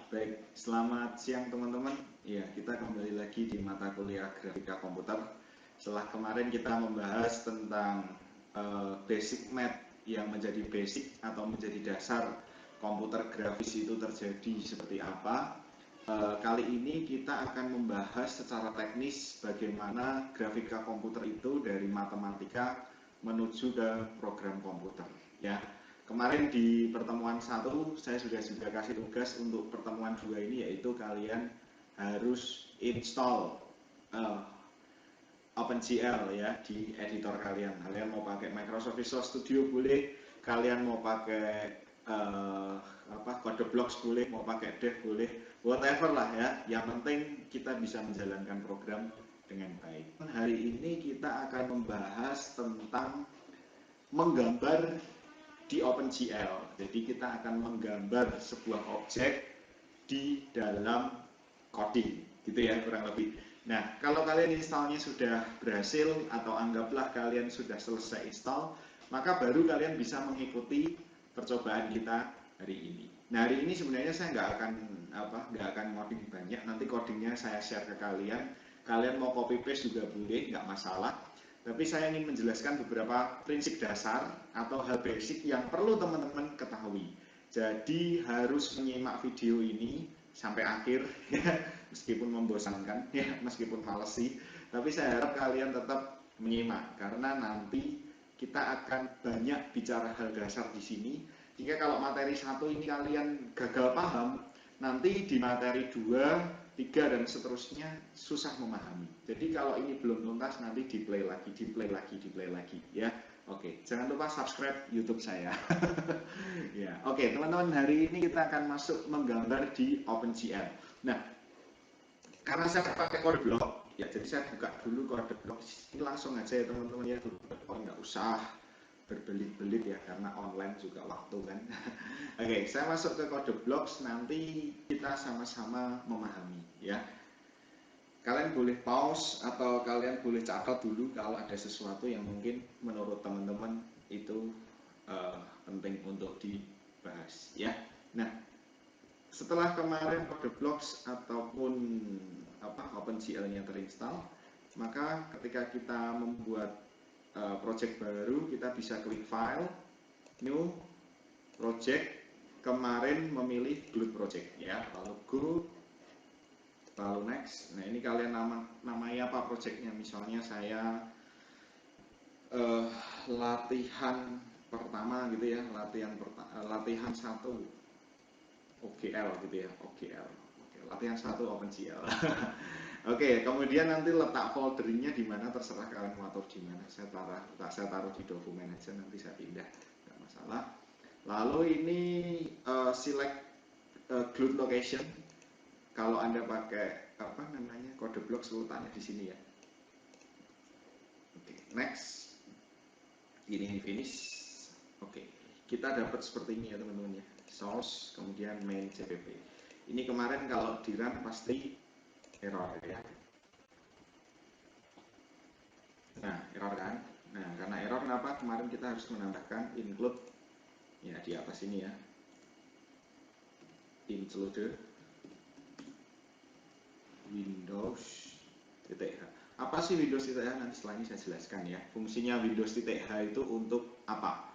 Baik, selamat siang teman-teman. Ya, kita kembali lagi di mata kuliah grafika komputer. Setelah kemarin kita membahas tentang basic math yang menjadi basic atau menjadi dasar komputer grafis itu terjadi seperti apa. Kali ini kita akan membahas secara teknis bagaimana grafika komputer itu dari matematika menuju ke program komputer. Ya, kemarin di pertemuan 1 saya sudah kasih tugas untuk pertemuan 2 ini, yaitu kalian harus install OpenGL ya di editor kalian. Kalian mau pakai Microsoft Visual Studio boleh, kalian mau pakai CodeBlocks boleh, mau pakai Dev boleh, whatever lah ya. Yang penting kita bisa menjalankan program dengan baik. Hari ini kita akan membahas tentang menggambar di OpenGL. Jadi kita akan menggambar sebuah objek di dalam coding, gitu ya kurang lebih. Nah, kalau kalian installnya sudah berhasil atau anggaplah kalian sudah selesai install, maka baru kalian bisa mengikuti percobaan kita hari ini. Nah, hari ini sebenarnya saya nggak akan ngoding banyak. Nanti codingnya saya share ke kalian. Kalian mau copy paste juga boleh, nggak masalah. Tapi saya ingin menjelaskan beberapa prinsip dasar atau hal basic yang perlu teman-teman ketahui. Jadi harus menyimak video ini sampai akhir ya, meskipun membosankan ya, meskipun males sih, tapi saya harap kalian tetap menyimak karena nanti kita akan banyak bicara hal dasar di sini. Jika kalau materi 1 ini kalian gagal paham, nanti di materi 2 3 dan seterusnya susah memahami. Jadi kalau ini belum tuntas nanti di play lagi ya. Oke, jangan lupa subscribe YouTube saya. Ya, oke teman-teman, hari ini kita akan masuk menggambar di OpenGL. Nah, karena saya pakai CodeBlock, ya jadi saya buka dulu CodeBlock. Ini langsung aja ya teman-teman ya, nggak usah berbelit-belit ya karena online juga waktu kan. Oke, saya masuk ke CodeBlocks, nanti kita sama-sama memahami ya. Kalian boleh pause atau kalian boleh catat dulu kalau ada sesuatu yang mungkin menurut teman-teman itu penting untuk dibahas ya. Nah, setelah kemarin CodeBlocks ataupun OpenGL-nya terinstall, maka ketika kita membuat project baru, kita bisa klik file, new, project, kemarin memilih Glut project ya, lalu go, lalu next. Nah, ini kalian namanya apa projectnya, misalnya saya latihan pertama gitu ya, latihan 1 OGL gitu ya, OGL. Oke, latihan 1 OpenGL. Oke, kemudian nanti letak foldernya di mana terserah kalian mau atur di mana. Saya taruh di dokumen aja, nanti saya pindah, nggak masalah. Lalu ini select Glut location. Kalau Anda pakai CodeBlocks letaknya di sini ya. Oke, next. Ini finish. Oke, kita dapat seperti ini ya teman-teman ya. Source, kemudian main cpp. Ini kemarin kalau di run pasti error ya. Nah, error kan. Nah, karena error kenapa? Kemarin kita harus menambahkan include ya di atas ini ya. Include Windows.h. Apa sih Windows.h? Nanti setelah ini saya jelaskan ya. Fungsinya Windows.h itu untuk apa?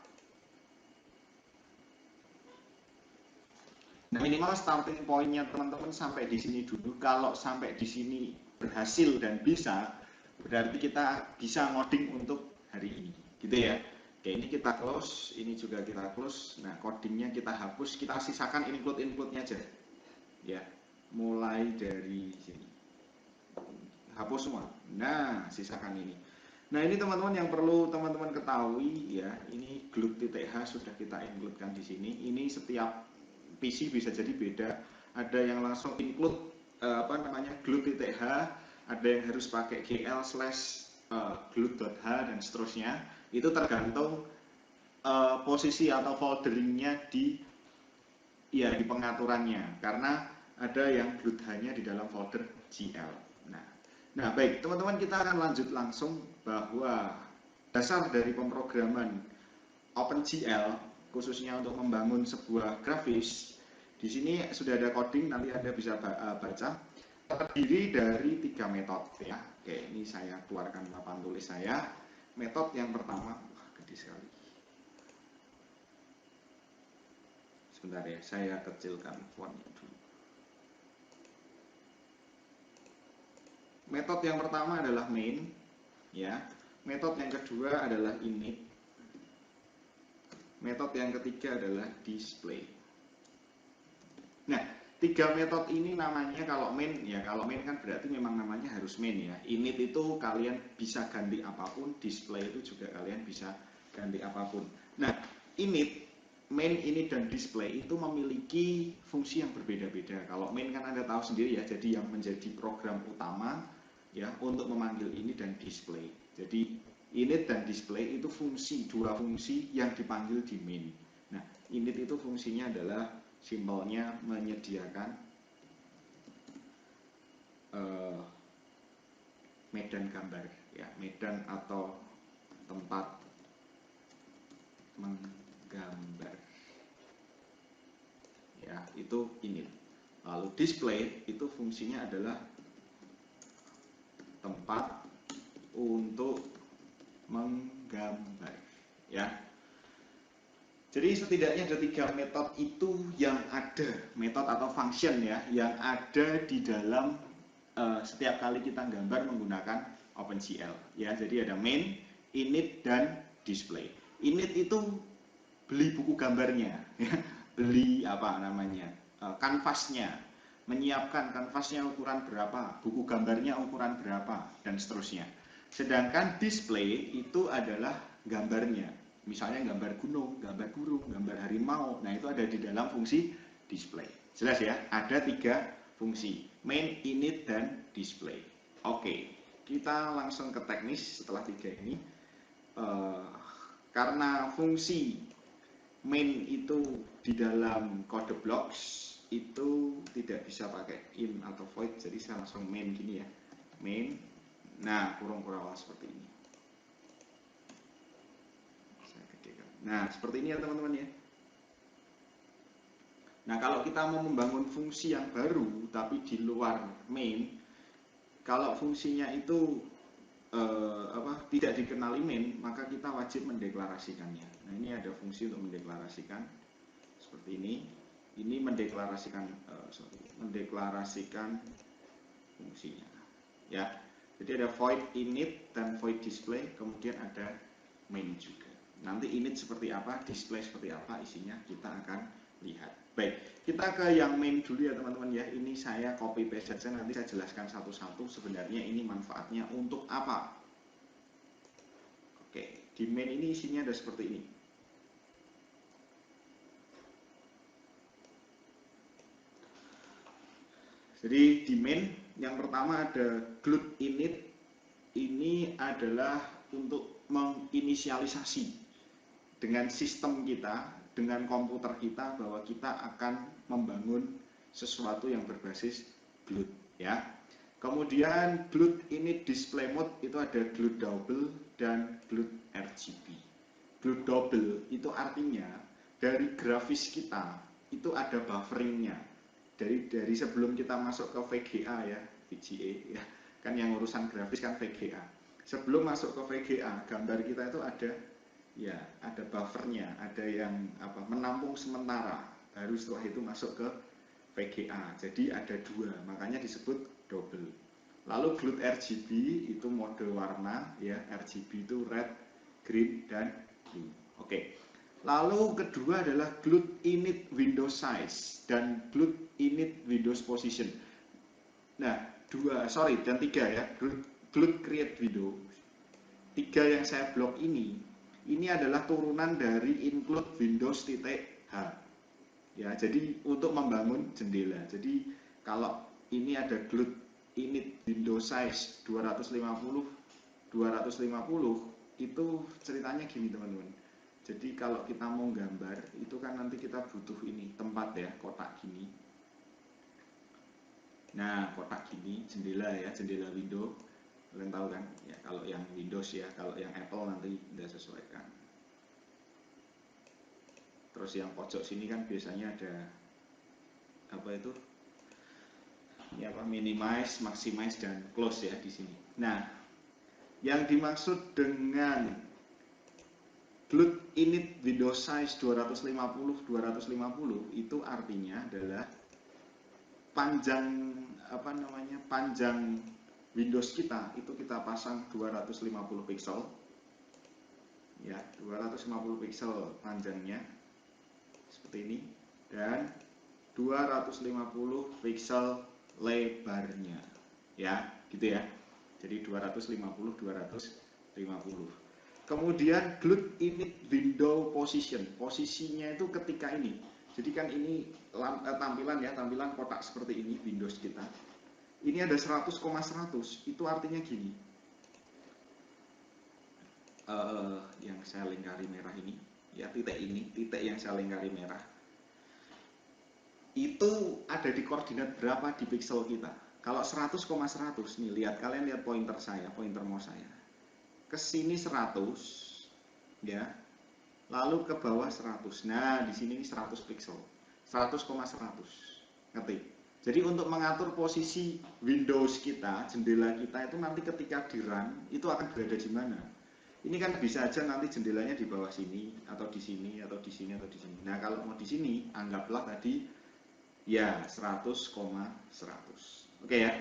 Nah, minimal starting point-nya teman-teman sampai di sini dulu. Kalau sampai di sini berhasil dan bisa, berarti kita bisa ngoding untuk hari ini, gitu ya. Oke, ini kita close, ini juga kita close. Nah, codingnya kita hapus, kita sisakan input-inputnya aja, ya. Mulai dari sini, hapus semua. Nah, sisakan ini. Nah, ini teman-teman yang perlu teman-teman ketahui ya. Ini Glut.h sudah kita includekan di sini. Ini setiap PC bisa jadi beda. Ada yang langsung include Glut.h, ada yang harus pakai gl/glut.h dan seterusnya. Itu tergantung posisi atau folderingnya di pengaturannya, karena ada yang glut-nya di dalam folder gl. Nah baik teman-teman, kita akan lanjut langsung bahwa dasar dari pemrograman OpenGL khususnya untuk membangun sebuah grafis Di sini sudah ada coding, nanti Anda bisa baca. Terdiri dari 3 metode ya. Oke, ini saya keluarkan papan tulis saya. Metode yang pertama, wah gede sekali. Sebentar ya, saya kecilkan fontnya dulu. Metode yang pertama adalah main, ya. Metode yang kedua adalah init. Metode yang ketiga adalah display. Nah, 3 metode ini namanya kalau main, ya kalau main kan berarti memang namanya harus main ya. Init itu kalian bisa ganti apapun, display itu juga kalian bisa ganti apapun. Nah, init, main, init, dan display itu memiliki fungsi yang berbeda-beda. Kalau main kan Anda tahu sendiri ya, jadi yang menjadi program utama ya untuk memanggil init dan display. Jadi init dan display itu dua fungsi yang dipanggil di main. Nah, init itu fungsinya adalah simbolnya menyediakan medan gambar ya, medan atau tempat menggambar ya, itu init. Lalu display itu fungsinya adalah tempat untuk menggambar ya. Jadi setidaknya ada 3 metode itu yang ada, metode atau function ya, yang ada di dalam setiap kali kita gambar menggunakan OpenCL ya. Jadi ada main, init, dan display. Init itu beli buku gambarnya ya, beli apa namanya, kanvasnya, menyiapkan kanvasnya ukuran berapa, buku gambarnya ukuran berapa, dan seterusnya. Sedangkan display itu adalah gambarnya, misalnya gambar gunung, gambar burung, gambar harimau. Nah, itu ada di dalam fungsi display. Jelas ya, ada 3 fungsi, main, init, dan display. Oke, kita langsung ke teknis setelah 3 ini. Karena fungsi main itu di dalam kode blocks itu tidak bisa pakai in atau void, jadi saya langsung main gini ya, main. Nah, kurung-kurung seperti ini. Saya gedekan. Nah, seperti ini ya teman-teman ya. Nah, kalau kita mau membangun fungsi yang baru tapi di luar main, kalau fungsinya itu tidak dikenali main, maka kita wajib mendeklarasikannya. Nah, ini ada fungsi untuk mendeklarasikan seperti ini. Ini mendeklarasikan mendeklarasikan fungsinya ya. Jadi ada void init dan void display, kemudian ada main juga. Nanti init seperti apa, display seperti apa isinya kita akan lihat. Baik, kita ke yang main dulu ya teman-teman ya. Ini saya copy paste saja, nanti saya jelaskan satu-satu sebenarnya ini manfaatnya untuk apa. Oke, di main ini isinya ada seperti ini. Jadi di main yang pertama ada glut init. Ini adalah untuk menginisialisasi dengan sistem kita, dengan komputer kita, bahwa kita akan membangun sesuatu yang berbasis glut ya. Kemudian glut init display mode itu ada glut double dan glut RGB. Glut double itu artinya dari grafis kita itu ada bufferingnya. Dari sebelum kita masuk ke VGA ya, VGA ya, kan yang urusan grafis kan VGA. Sebelum masuk ke VGA, gambar kita itu ada ya, ada buffernya, ada yang menampung sementara. Baru setelah itu masuk ke VGA. Jadi ada 2, makanya disebut double. Lalu glut RGB itu mode warna ya, RGB itu red, green, dan blue. Oke. Lalu kedua adalah glut init window size dan glut init windows position. Nah, dan 3 ya, glut create window. 3 yang saya blok ini adalah turunan dari include windows.h. Ya, jadi untuk membangun jendela. Jadi kalau ini ada glut init window size 250 itu ceritanya gini teman-teman. Jadi kalau kita mau gambar itu kan nanti kita butuh ini tempat ya, kotak gini. Nah, kotak gini, jendela ya, jendela window. Kalian tahu kan? Ya, kalau yang Windows ya, kalau yang Apple nanti tidak sesuaikan. Terus yang pojok sini kan biasanya ada itu ya apa, minimize, maximize dan close ya di sini. Nah, yang dimaksud dengan glut init window size 250 itu artinya adalah panjang panjang Windows kita itu kita pasang 250 pixel ya, 250 pixel panjangnya seperti ini, dan 250 pixel lebarnya ya, gitu ya. Jadi 250 250. Kemudian glut init window position, posisinya itu ketika ini. Jadi kan ini tampilan kotak seperti ini Windows kita. Ini ada 100,100, itu artinya gini. Yang saya lingkari merah ini, ya titik ini, titik yang saya lingkari merah. Itu ada di koordinat berapa di pixel kita. Kalau 100,100 nih, kalian lihat pointer mouse saya. Ke sini 100 ya. Lalu ke bawah 100. Nah, di sini 100 pixel. 100,100. Ngerti? Jadi untuk mengatur posisi Windows kita, jendela kita itu nanti ketika di run itu akan berada di mana. Ini kan bisa aja nanti jendelanya di bawah sini atau di sini atau di sini atau di sini. Nah, kalau mau di sini anggaplah tadi ya 100,100. Oke ya.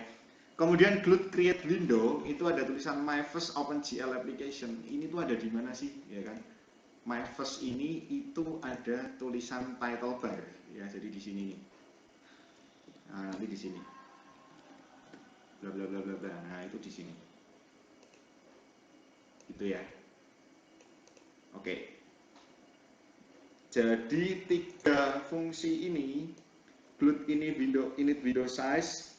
Kemudian glut create window itu ada tulisan my first OpenGL application. Ini tuh ada di mana sih, ya kan? My first ini itu ada tulisan title bar ya, jadi di sini nih. Nah, nanti di sini. Bla bla bla bla bla. Nah, itu di sini. Gitu ya. Oke. Jadi 3 fungsi ini, glut ini init window size,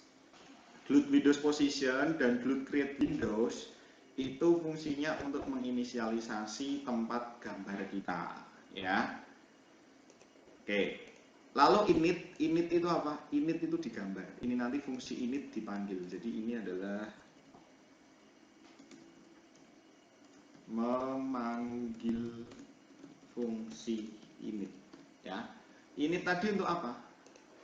glut Windows position, dan glut create Windows, itu fungsinya untuk menginisialisasi tempat gambar kita ya. Oke. Lalu init itu apa? Init itu digambar. Ini nanti fungsi init dipanggil. Jadi ini adalah memanggil fungsi init ya. Init tadi untuk apa?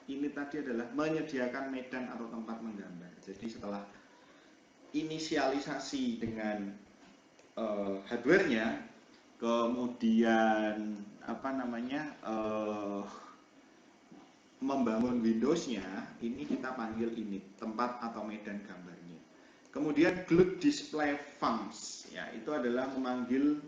Init tadi adalah menyediakan medan atau tempat menggambar. Jadi setelah inisialisasi dengan hardware-nya, kemudian membangun Windows-nya, ini kita panggil init, tempat atau medan gambarnya. Kemudian glut display funcs, ya itu adalah memanggil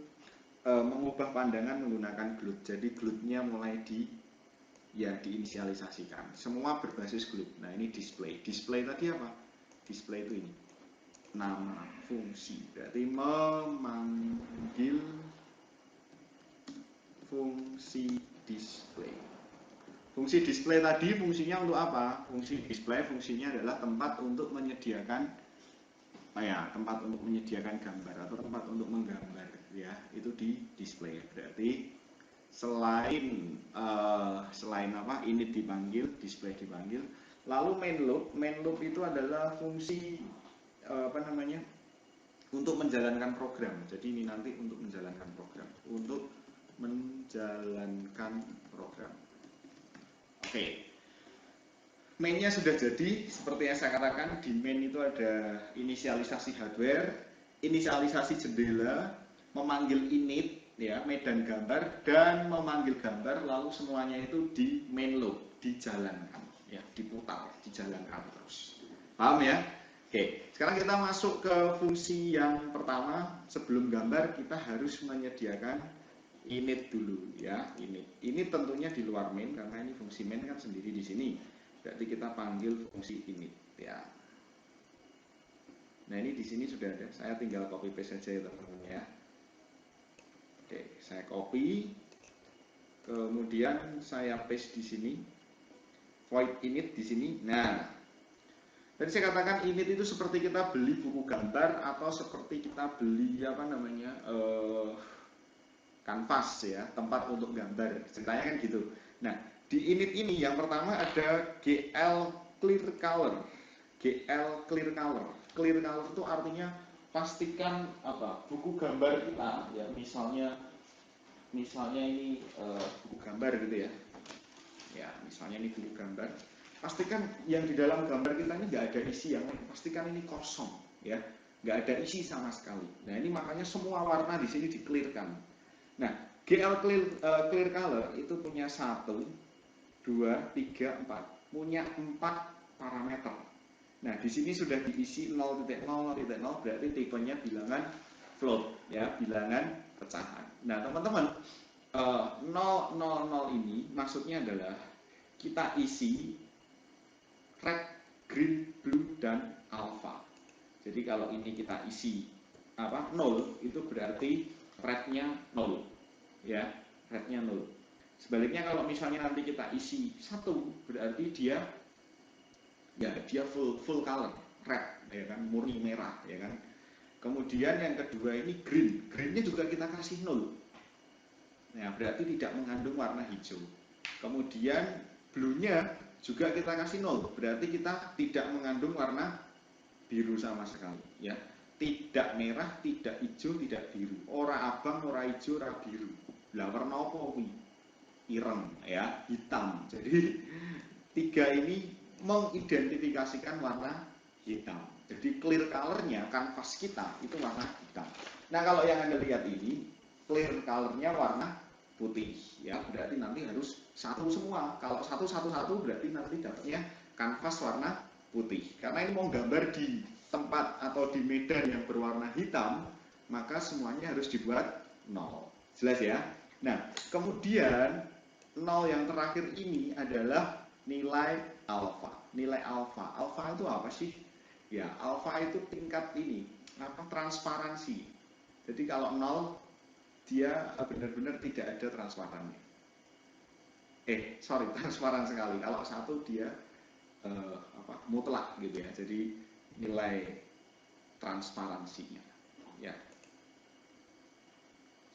mengubah pandangan menggunakan glut. Jadi glutnya mulai diinisialisasikan. Semua berbasis glut. Nah, ini display. Display tadi apa? Display itu ini. Nama fungsi. Berarti memanggil fungsi display. Fungsi display tadi fungsinya untuk apa? Fungsi display fungsinya adalah tempat untuk menyediakan tempat untuk menyediakan gambar atau tempat untuk menggambar ya, itu di display. Berarti selain init dipanggil, display dipanggil, lalu main loop itu adalah fungsi untuk menjalankan program. Jadi ini nanti untuk menjalankan program. Oke. Mainnya sudah jadi, seperti yang saya katakan, di main itu ada inisialisasi hardware, inisialisasi jendela, memanggil init, ya, medan gambar, dan memanggil gambar, lalu semuanya itu di main loop, dijalankan, ya, diputar, dijalankan terus. Paham ya? Oke, sekarang kita masuk ke fungsi yang pertama. Sebelum gambar, kita harus menyediakan init dulu, ya, init. Ini tentunya di luar main, karena ini fungsi main kan sendiri di sini. Berarti kita panggil fungsi init ya. Nah, ini di sini sudah ada. Saya tinggal copy paste saja ya teman-teman ya. Oke, saya copy. Kemudian saya paste di sini. Void init di sini. Nah, tadi saya katakan init itu seperti kita beli buku gambar atau seperti kita beli kanvas ya, tempat untuk gambar. Ceritanya kan gitu. Nah, di init ini yang pertama ada GL clear color. GL clear color. Clear color itu artinya pastikan buku gambar kita ya, misalnya ini buku gambar gitu ya. Ya, misalnya ini buku gambar. pastikan yang di dalam gambar kita ini nggak ada isi yang pastikan ini kosong ya, nggak ada isi sama sekali. Nah ini makanya semua warna di sini di-clearkan. Nah GL clear color itu punya 1, 2, 3, 4, punya 4 parameter. Nah di sini sudah diisi 0.0, 0.0 berarti tipenya bilangan float ya, bilangan pecahan. Nah teman-teman 000 ini maksudnya adalah kita isi red, green, blue, dan alpha. Jadi kalau ini kita isi 0 itu berarti rednya 0 ya, rednya 0. Sebaliknya kalau misalnya nanti kita isi 1 berarti dia full color red ya kan, murni merah ya kan. Kemudian yang kedua ini green, greennya juga kita kasih 0. Nah, berarti tidak mengandung warna hijau. Kemudian blue-nya juga kita kasih 0, berarti kita tidak mengandung warna biru sama sekali ya. Tidak merah, tidak hijau, tidak biru. Ora abang, ora hijau, ora biru. Lah warna apa kuwi? Ireng ya, hitam. Jadi 3 ini mengidentifikasikan warna hitam. Jadi clear color-nya kanvas kita itu warna hitam. Nah, kalau yang Anda lihat ini clear color-nya warna putih ya, berarti nanti harus satu semua. Kalau satu berarti nanti dapatnya kanvas warna putih. Karena ini mau gambar di tempat atau di medan yang berwarna hitam, maka semuanya harus dibuat 0. Jelas ya? Nah, kemudian 0 yang terakhir ini adalah nilai alfa. Nilai alfa. Alfa itu apa sih? Ya, alfa itu tingkat ini, transparansi. Jadi kalau 0 dia benar-benar tidak ada transparannya. Transparan sekali. Kalau 1 dia mutlak gitu ya. Jadi nilai transparansinya ya.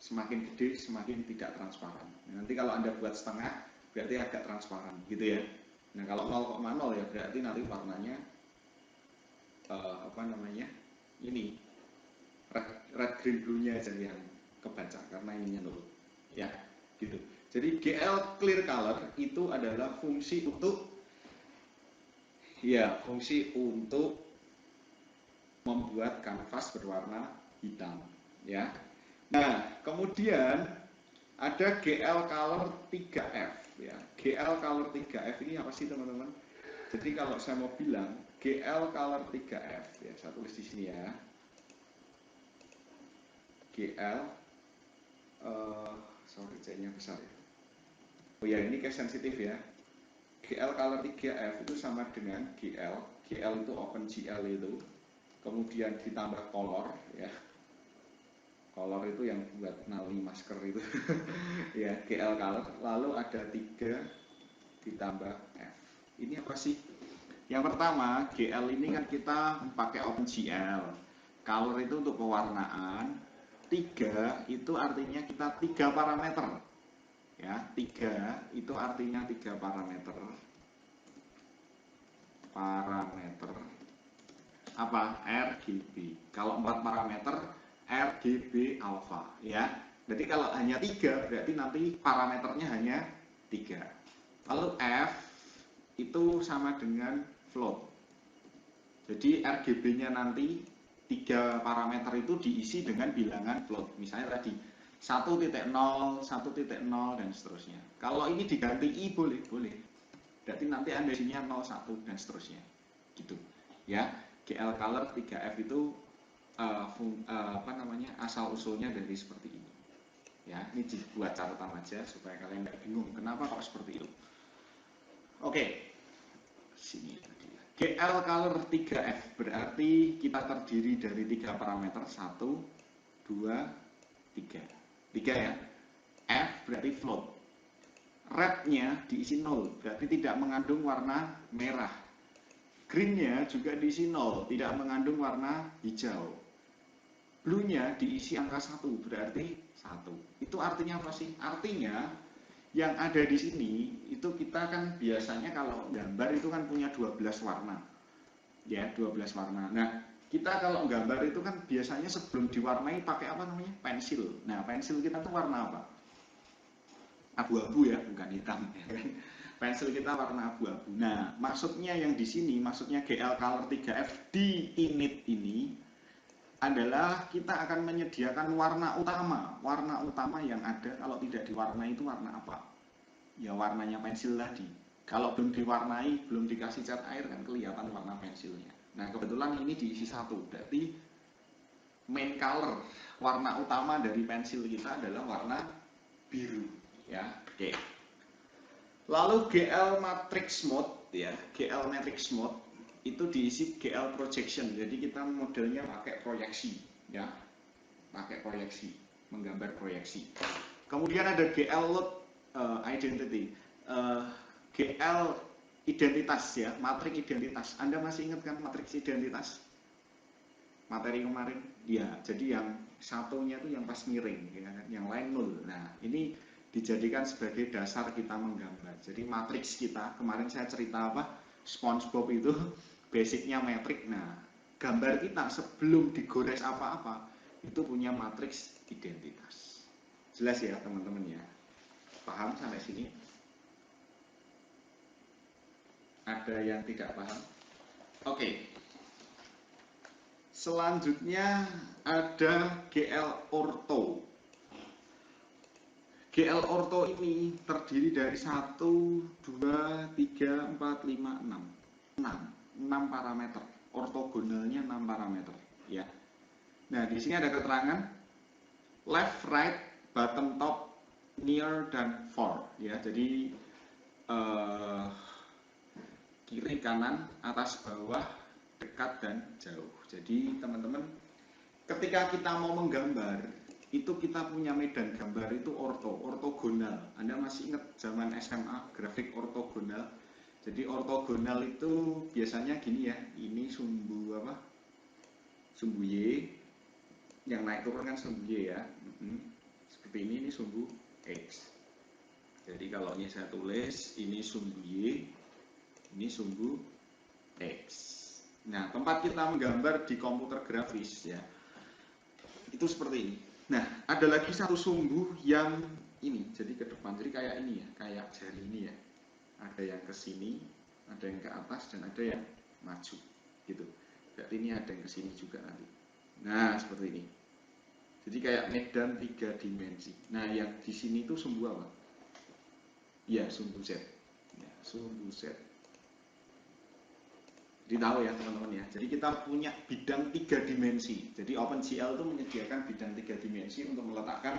Semakin gede semakin tidak transparan. Nanti kalau Anda buat setengah berarti agak transparan gitu ya. Nah, kalau 0,0 ya berarti nanti warnanya ini red green blue-nya aja yang kebaca karena ininya 0 ya gitu. Jadi GL clear color itu adalah fungsi untuk membuat kanvas berwarna hitam ya. Nah, kemudian ada GL color 3F ya. GL color 3F ini apa sih teman-teman? Jadi kalau saya mau bilang GL color 3F ya, saya tulis di sini ya. GL C-nya besar ya. Oh ya, ini case sensitif ya. GL color 3F itu sama dengan GL itu OpenGL itu, kemudian ditambah color ya. Color itu yang buat nali masker itu ya, GL color, lalu ada 3 ditambah F. Ini apa sih? Yang pertama, GL ini kan kita pakai OpenGL. Color itu untuk pewarnaan. 3 itu artinya kita 3 parameter. Ya, 3 itu artinya 3 parameter. Apa? RGB. Kalau 4 parameter RGB alpha ya. Jadi kalau hanya 3 berarti nanti parameternya hanya 3. Lalu F itu sama dengan float. Jadi RGB-nya nanti 3 parameter itu diisi dengan bilangan float. Misalnya tadi 1.0, 1.0 dan seterusnya. Kalau ini diganti I boleh. Berarti nanti Anda isinya 01 dan seterusnya. Gitu. Ya, GL color 3F itu asal usulnya dari seperti ini. Ya, ini dibuat catatan aja supaya kalian nggak bingung kenapa kok seperti itu. Oke. Sini tadi. GL color 3F berarti kita terdiri dari 3 parameter, 1, 2, 3. 3 ya. F berarti float. Red-nya diisi 0, berarti tidak mengandung warna merah. Green-nya juga diisi 0, tidak mengandung warna hijau. Blue-nya diisi angka 1, berarti 1. Itu artinya apa sih? Artinya yang ada di sini itu kita kan biasanya kalau gambar itu kan punya 12 warna. Ya, 12 warna. Nah, kita kalau gambar itu kan biasanya sebelum diwarnai pakai apa namanya? Pensil. Nah, pensil kita tuh warna apa? Abu-abu ya, bukan hitam ya kan. pensil kita warna abu-abu. Nah, maksudnya yang di sini, maksudnya GL Color 3F di init ini adalah kita akan menyediakan warna utama. Warna utama yang ada kalau tidak diwarnai itu warna apa? Ya warnanya pensil tadi. Kalau belum diwarnai, belum dikasih cat air kan kelihatan warna pensilnya. Nah, kebetulan ini diisi satu, berarti main color, warna utama dari pensil kita adalah warna biru, ya. Oke. Lalu GL matrix mode, ya, GL matrix mode itu diisi GL projection. Jadi kita modelnya pakai proyeksi, ya, pakai proyeksi, menggambar proyeksi. Kemudian ada GL load identity, GL identitas, ya, matriks identitas. Anda masih ingat kan matriks identitas? Materi kemarin, ya. Jadi yang satunya itu yang pas miring, ya, yang lain nol. Nah, ini dijadikan sebagai dasar kita menggambar. Jadi matriks kita, kemarin saya cerita apa? SpongeBob itu basicnya metrik. Nah, gambar kita sebelum digores apa-apa itu punya matriks identitas. Jelas ya teman-teman ya? Paham sampai sini? Ada yang tidak paham? Oke. Selanjutnya ada GL Ortho. GL Ortho ini terdiri dari 1, 2, 3, 4, 5, 6 parameter. Ortogonalnya 6 parameter, ya. Nah, di sini ada keterangan left, right, bottom, top, near dan far, ya. Jadi kiri, kanan, atas, bawah, dekat dan jauh. Jadi teman-teman, ketika kita mau menggambar itu kita punya medan gambar itu ortogonal. Anda masih ingat zaman SMA grafik ortogonal? Jadi ortogonal itu biasanya gini ya, ini sumbu apa? Sumbu Y, yang naik turun kan sumbu Y ya. Seperti ini sumbu X. Jadi kalau ini saya tulis, ini sumbu Y, ini sumbu X. Nah, tempat kita menggambar di komputer grafis ya, itu seperti ini. Nah, ada lagi satu sumbu yang ini, jadi ke depan, jadi kayak ini ya, kayak jari ini ya. Ada yang ke sini, ada yang ke atas, dan ada yang maju, gitu. Berarti ini ada yang ke sini juga nanti. Nah, seperti ini. Jadi kayak medan 3 dimensi. Nah, yang di sini itu sumbu apa? Ya, sumbu Z. Ya, sumbu Z. Jadi tahu ya teman-teman ya. Jadi kita punya bidang 3 dimensi. Jadi OpenGL itu menyediakan bidang 3 dimensi untuk meletakkan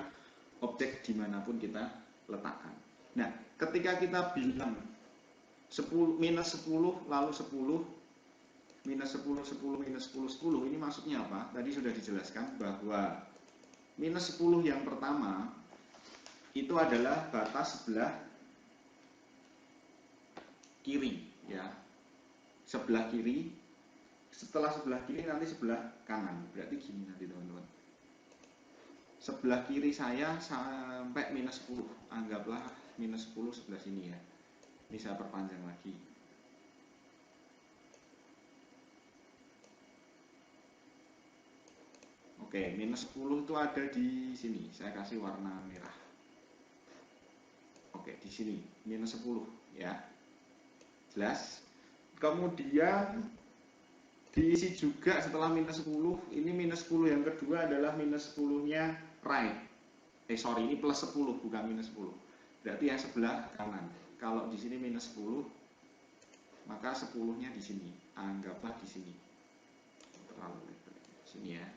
objek dimanapun kita letakkan. Nah, ketika kita bilang 10, minus 10, lalu 10, minus 10, 10, minus 10, 10, ini maksudnya apa? Tadi sudah dijelaskan bahwa minus 10 yang pertama itu adalah batas sebelah kiri, ya. Sebelah kiri, setelah sebelah kiri nanti sebelah kanan, berarti gini nanti teman-teman. Sebelah kiri saya sampai minus 10, anggaplah minus 10 sebelah sini ya. Ini saya perpanjang lagi. Oke, minus 10 itu ada di sini, saya kasih warna merah. Oke, di sini minus 10 ya. Jelas? Kemudian diisi juga setelah minus 10, ini minus 10 yang kedua adalah minus 10-nya right. Sorry, ini plus 10 bukan minus 10. Berarti yang sebelah kanan. Kalau di sini minus 10, maka 10-nya di sini. Anggaplah di sini. Terlalu lebar. Sini ya.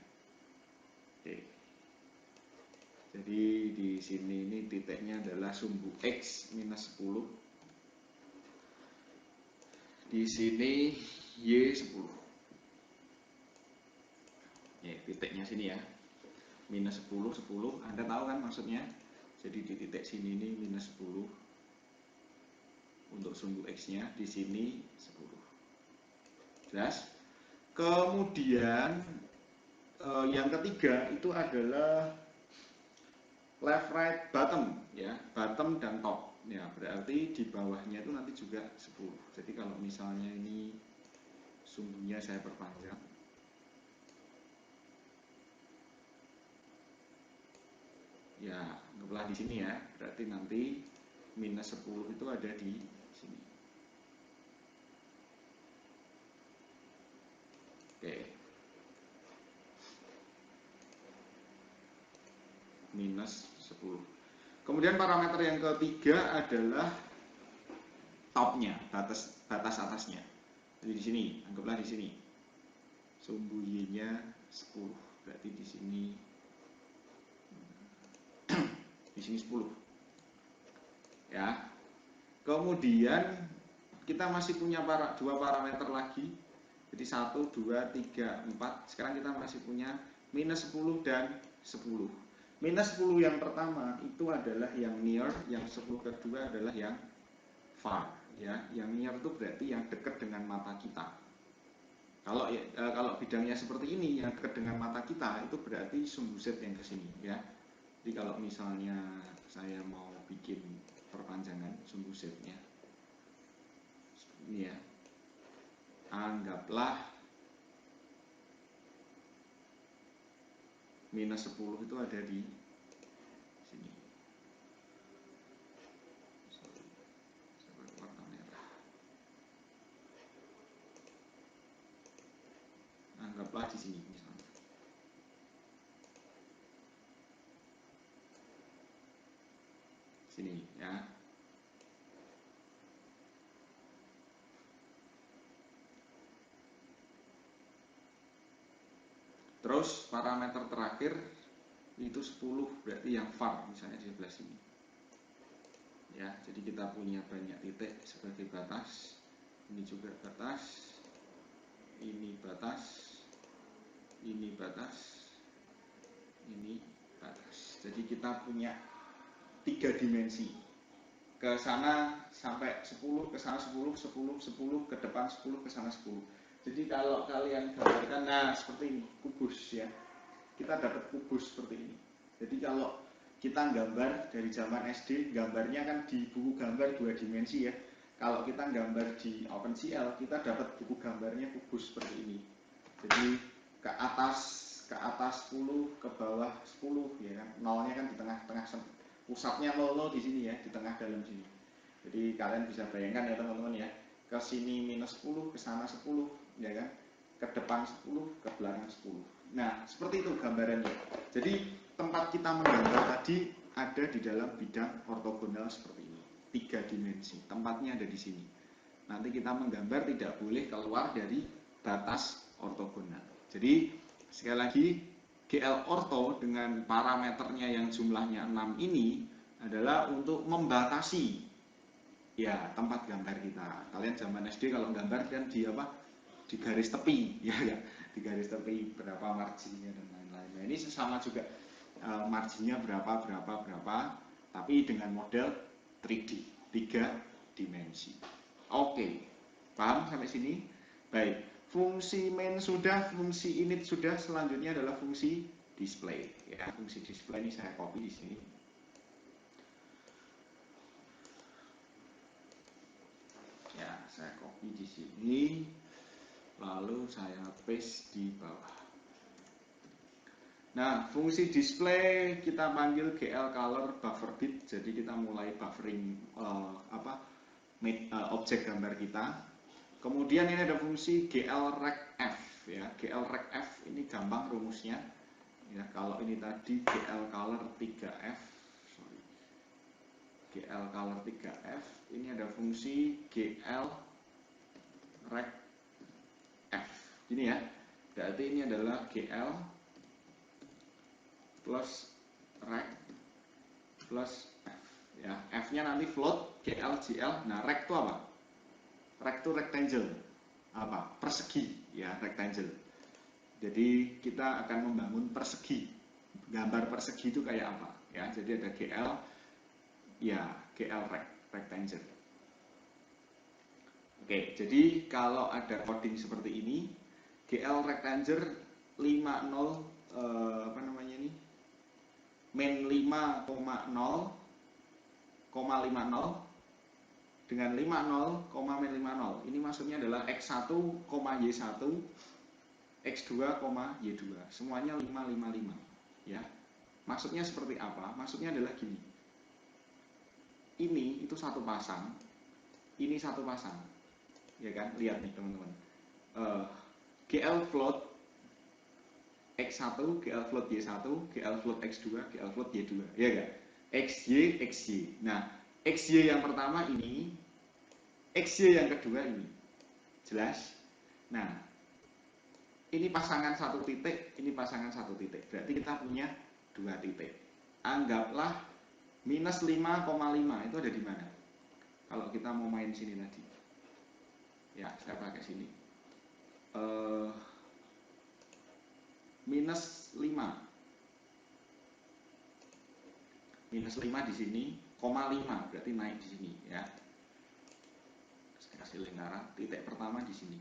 Oke. Jadi di sini ini titiknya adalah sumbu X minus 10. Di sini Y 10. Ya, titiknya sini ya. Minus 10, 10. Anda tahu kan maksudnya? Jadi di titik sini ini minus 10. Untuk sumbu X-nya di sini 10. Jelas? Kemudian yang ketiga itu adalah left, right, bottom ya, bottom dan top. Ya, berarti di bawahnya itu nanti juga 10. Jadi kalau misalnya ini sumbunya saya perpanjang. Ya, anggaplah di sini ya. Berarti nanti minus 10 itu ada di Oke, minus 10. Kemudian parameter yang ketiga adalah topnya, batas atasnya. Jadi di sini, anggaplah di sini sumbu Y-nya 10. Berarti di sini 10. Ya. Kemudian kita masih punya dua parameter lagi. Jadi 1, 2, 3, 4. Sekarang kita masih punya minus 10 dan 10. Minus 10 yang pertama itu adalah yang near, yang 10 kedua adalah yang far. Ya, yang near itu berarti yang dekat dengan mata kita. Kalau bidangnya seperti ini, yang dekat dengan mata kita itu berarti sumbu Z yang ke sini, ya. Jadi kalau misalnya saya mau bikin perpanjangan sumbu Z-nya, ini ya, anggaplah minus 10 itu ada di sini. Warna merah. Anggaplah di sini misalnya. Sini ya. Terus parameter terakhir itu 10, berarti yang far misalnya di sebelah sini. Ya, jadi kita punya banyak titik sebagai batas. Ini juga batas. Ini batas. Ini batas. Ini batas. Jadi kita punya 3 dimensi. Ke sana sampai 10, ke sana 10, 10, 10, ke depan 10, ke sana 10. Jadi kalau kalian gambarkan, nah seperti ini, kubus ya. Kita dapat kubus seperti ini. Jadi kalau kita gambar dari zaman SD, gambarnya kan di buku gambar 2 dimensi ya. Kalau kita gambar di OpenCL, kita dapat buku gambarnya kubus seperti ini. Jadi ke atas 10, ke bawah 10 ya kan. Nolnya kan di tengah-tengah, pusatnya 00 di sini ya, di tengah dalam sini. Jadi kalian bisa bayangkan ya teman-teman ya. Ke sini minus 10, ke sana 10 ya kan. Ke depan 10, ke belakang 10. Nah, seperti itu gambarannya. Jadi tempat kita menggambar tadi ada di dalam bidang ortogonal seperti ini. 3 dimensi. Tempatnya ada di sini. Nanti kita menggambar tidak boleh keluar dari batas ortogonal. Jadi sekali lagi GL orto dengan parameternya yang jumlahnya 6 ini adalah untuk membatasi ya tempat gambar kita. Kalian zaman SD kalau gambar kan di apa? Di garis tepi ya, di garis tepi berapa marginnya dan lain-lain. Nah, ini sama juga marginnya berapa, tapi dengan model 3D, 3 dimensi. Oke, paham sampai sini? Baik, fungsi main sudah, fungsi init sudah, selanjutnya adalah fungsi display. Ya, fungsi display ini saya copy di sini. Ya, saya copy di sini, lalu saya paste di bawah. Nah, fungsi display kita panggil GL color buffer bit. Jadi kita mulai buffering objek gambar kita. Kemudian ini ada fungsi GL rect F ya. GL rect F ini gampang rumusnya. Ya, kalau ini tadi GL color 3F. GL color 3F, ini ada fungsi GL rect F. Gini ya. Berarti ini adalah GL plus rect plus F ya. F-nya nanti float, GL, GL. Nah, rect itu apa? Rect itu rectangle. Apa? Persegi ya, rectangle. Jadi kita akan membangun persegi. Gambar persegi itu kayak apa? Ya, jadi ada GL ya, GL rectangle. Oke, jadi kalau ada coding seperti ini, GL rectangle 50 apa namanya ini? Min 5,0 dengan 50, min 50. Ini maksudnya adalah X1, Y1, X2, Y2. Semuanya 555 ya. Maksudnya seperti apa? Maksudnya adalah gini. Ini itu satu pasang, ini satu pasang. Ya kan? Lihat nih teman-teman. GL float X1, GL float Y1, GL float X2, GL float Y2, ya enggak? XY, XY. Nah, XY yang pertama ini, XY yang kedua ini. Jelas? Nah, ini pasangan satu titik, ini pasangan satu titik. Berarti kita punya dua titik. Anggaplah minus 5,5 itu ada di mana? Kalau kita mau main sini tadi. Ya, saya pakai sini. Minus 5. Minus 5 di sini, koma 5 berarti naik di sini ya. Saya kasih lingkaran, titik pertama di sini.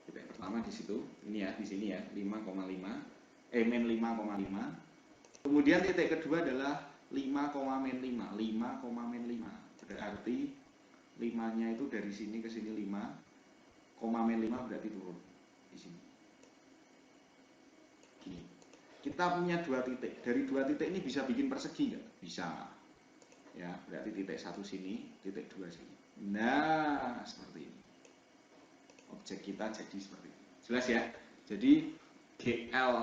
Titik pertama di situ, ini ya, di sini ya, 5,5, min 5,5. Kemudian titik kedua adalah 5,-5, 5,-5. Berarti 5-nya itu dari sini ke sini 5, -5 berarti turun di sini. Gini. Kita punya dua titik. Dari dua titik ini bisa bikin persegi nggak? Bisa. Ya, berarti titik satu sini, titik dua sini. Nah, seperti ini. Objek kita jadi seperti ini. Jelas ya? Jadi GL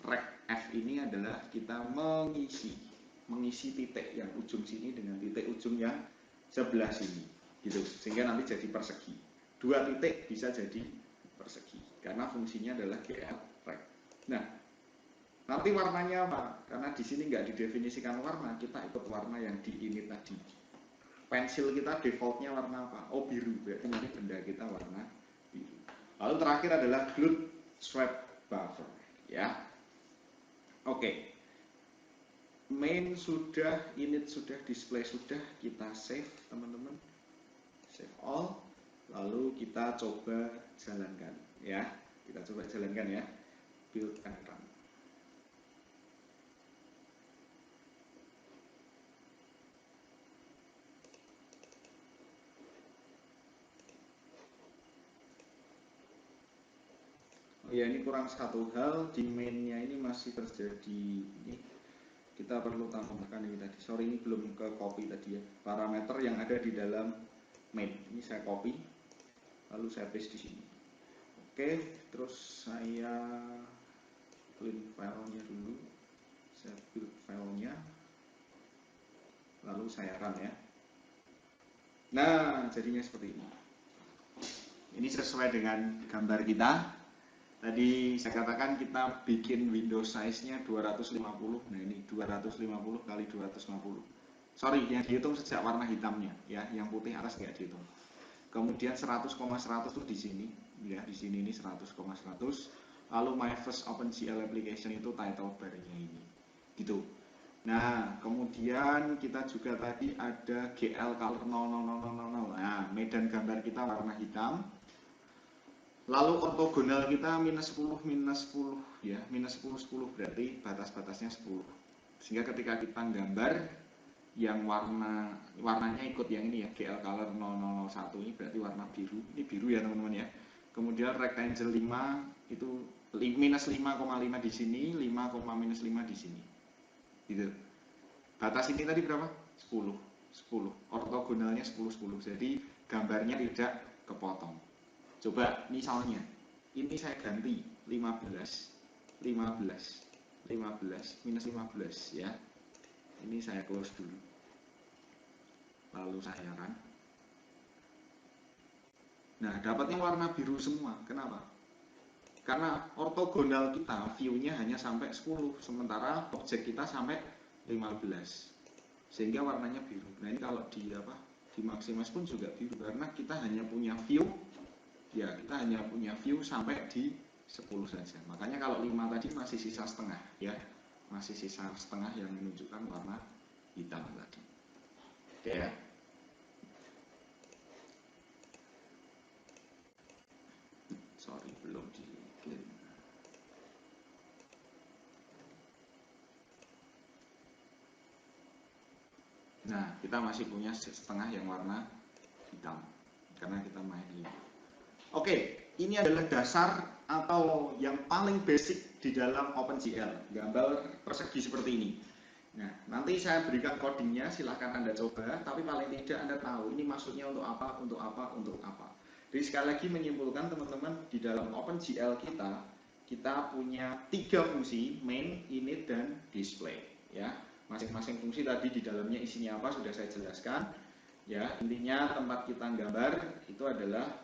rect F ini adalah kita mengisi titik yang ujung sini dengan titik ujung yang sebelah sini, gitu. Sehingga nanti jadi persegi. Dua titik bisa jadi persegi karena fungsinya adalah GL rect. Nah, nanti warnanya apa? Karena di sini nggak didefinisikan warna, kita ikut warna yang di ini tadi. Pensil kita defaultnya warna apa? Oh, biru, berarti nanti benda kita warna biru. Lalu terakhir adalah glued swap buffer, ya. Oke. Main sudah, init sudah, display sudah, kita save teman-teman. Save all. Lalu kita coba jalankan, ya. Kita coba jalankan ya. Build and run. Ya, ini kurang satu hal, di mainnya ini masih terjadi ini, kita perlu tambahkan ini tadi. Sorry, ini belum ke copy tadi ya, parameter yang ada di dalam main. Ini saya copy, lalu saya paste di sini. Oke, terus saya clean filenya dulu, saya build filenya, lalu saya run ya. Nah, jadinya seperti ini. Ini sesuai dengan gambar kita. Tadi saya katakan kita bikin window size-nya 250. Nah, ini 250 kali 250. Sorry, yang dihitung sejak warna hitamnya ya, yang putih atas nggak dihitung. Kemudian 100,100 tuh di sini ya, di sini ini 100,100. Lalu my first OpenGL application itu title bar-nya ini. Gitu. Nah, kemudian kita juga tadi ada GL color 00000. Nah, medan gambar kita warna hitam. Lalu ortogonal kita minus 10 ya, minus 10 berarti batas-batasnya 10. Sehingga ketika kita gambar yang warnanya ikut yang ini ya, GL color 0001 ini berarti warna biru. Ini biru ya teman-teman ya. Kemudian rectangle 5 itu minus 5,5 di sini, 5,-5 di sini. Gitu. Batas ini tadi berapa? 10. Ortogonalnya 10. Jadi gambarnya tidak kepotong. Coba misalnya, ini saya ganti 15, minus 15 ya. Ini saya close dulu. Lalu saya run. Nah, dapatnya warna biru semua. Kenapa? Karena ortogonal kita view-nya hanya sampai 10, sementara objek kita sampai 15. Sehingga warnanya biru. Nah, ini kalau di maximize pun juga biru karena kita hanya punya view, ya kita hanya punya view sampai di 10 saja. Makanya kalau 5 tadi masih sisa setengah ya, masih sisa setengah yang menunjukkan warna hitam tadi. Oke ya. Sorry, belum di clean. Nah, kita masih punya setengah yang warna hitam karena kita main ini. Oke, ini adalah dasar atau yang paling basic di dalam OpenGL, gambar persegi seperti ini. Nah, nanti saya berikan codingnya, silahkan Anda coba, tapi paling tidak Anda tahu ini maksudnya untuk apa, untuk apa, untuk apa. Jadi sekali lagi menyimpulkan teman-teman, di dalam OpenGL kita punya 3 fungsi, main, init, dan display. Ya, masing-masing fungsi tadi di dalamnya isinya apa sudah saya jelaskan. Ya, intinya tempat kita gambar itu adalah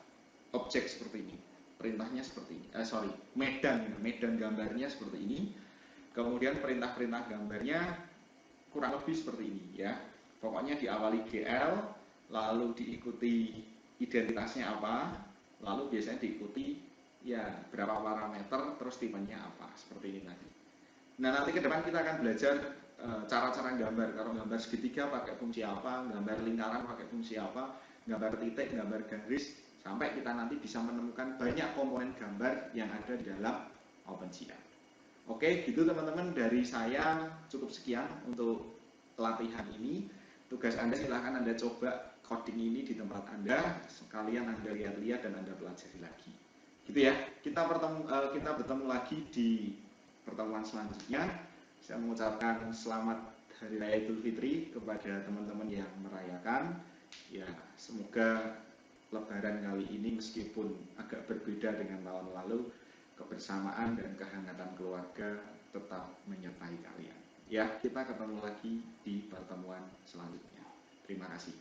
objek seperti ini, perintahnya seperti ini. Medan gambarnya seperti ini. Kemudian perintah-perintah gambarnya kurang lebih seperti ini ya. Pokoknya diawali GL, lalu diikuti identitasnya apa, lalu biasanya diikuti ya berapa parameter, terus tipenya apa, seperti ini tadi. Nah, nanti ke depan kita akan belajar cara-cara gambar. Kalau gambar segitiga pakai fungsi apa, gambar lingkaran pakai fungsi apa, gambar titik, gambar garis, sampai kita nanti bisa menemukan banyak komponen gambar yang ada di dalam OpenGL. Oke, gitu teman-teman, dari saya cukup sekian untuk pelatihan ini. Tugas Anda silahkan Anda coba coding ini di tempat Anda, sekalian Anda lihat-lihat dan Anda pelajari lagi. Gitu ya. Kita bertemu lagi di pertemuan selanjutnya. Saya mengucapkan selamat Hari Raya Idul Fitri kepada teman-teman yang merayakan. Ya, semoga Lebaran kali ini meskipun agak berbeda dengan tahun lalu, kebersamaan dan kehangatan keluarga tetap menyertai kalian. Ya, kita ketemu lagi di pertemuan selanjutnya. Terima kasih.